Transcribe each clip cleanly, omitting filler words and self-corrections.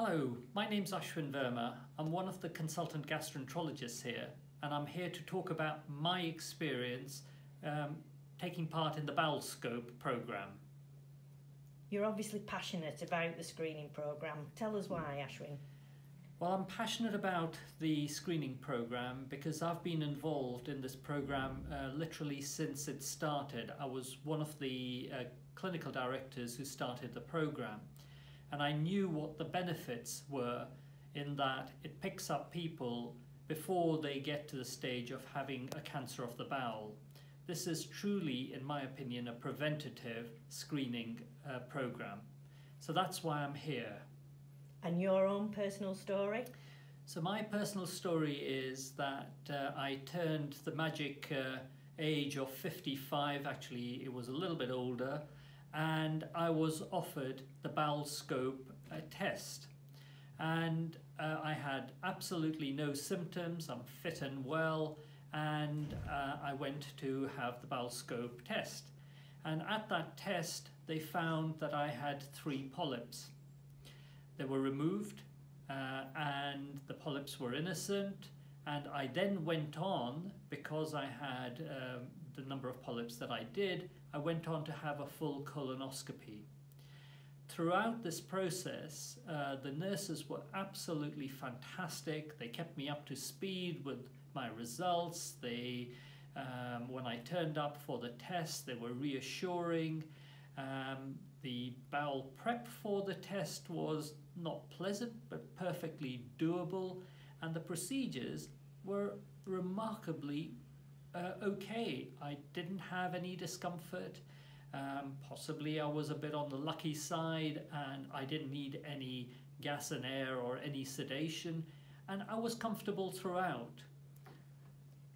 Hello, my name's Ashwin Verma. I'm one of the consultant gastroenterologists here, and I'm here to talk about my experience taking part in the bowel scope program. You're obviously passionate about the screening program. Tell us why, Ashwin. Well, I'm passionate about the screening program because I've been involved in this program literally since it started. I was one of the clinical directors who started the program, and I knew what the benefits were in that it picks up people before they get to the stage of having a cancer of the bowel. This is truly, in my opinion, a preventative screening program. So that's why I'm here. And your own personal story? So my personal story is that I turned the magic age of 55, actually it was a little bit older, and I was offered the bowel scope test. And I had absolutely no symptoms, I'm fit and well, and I went to have the bowel scope test. And at that test they found that I had 3 polyps. They were removed and the polyps were innocent, and I then went on, because I had the number of polyps that I did, I went on to have a full colonoscopy. Throughout this process, the nurses were absolutely fantastic. They kept me up to speed with my results. They, when I turned up for the test, they were reassuring. The bowel prep for the test was not pleasant, but perfectly doable, and the procedures were remarkably okay. I didn't have any discomfort. Possibly I was a bit on the lucky side and I didn't need any gas and air or any sedation, and I was comfortable throughout.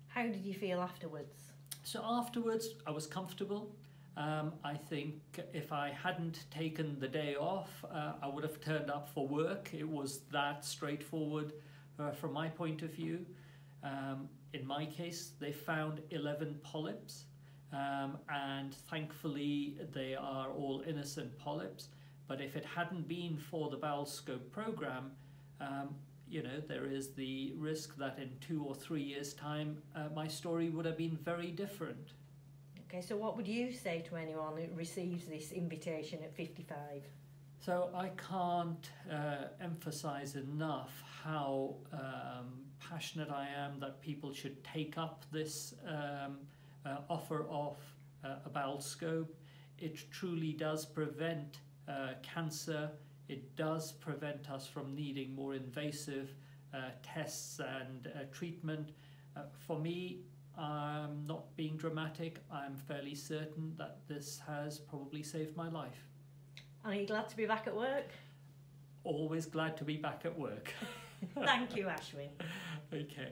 How did you feel afterwards? So afterwards I was comfortable. I think if I hadn't taken the day off, I would have turned up for work. It was that straightforward from my point of view. In my case, they found 11 polyps, and thankfully they are all innocent polyps. But if it hadn't been for the bowel scope program, you know, there is the risk that in 2 or 3 years' time, my story would have been very different. Okay, so what would you say to anyone who receives this invitation at 55? So I can't emphasize enough how passionate I am that people should take up this offer of a bowel scope. It truly does prevent cancer. It does prevent us from needing more invasive tests and treatment. For me, I'm not being dramatic. I'm fairly certain that this has probably saved my life. Are you glad to be back at work? Always glad to be back at work. Thank you, Ashwin. Okay.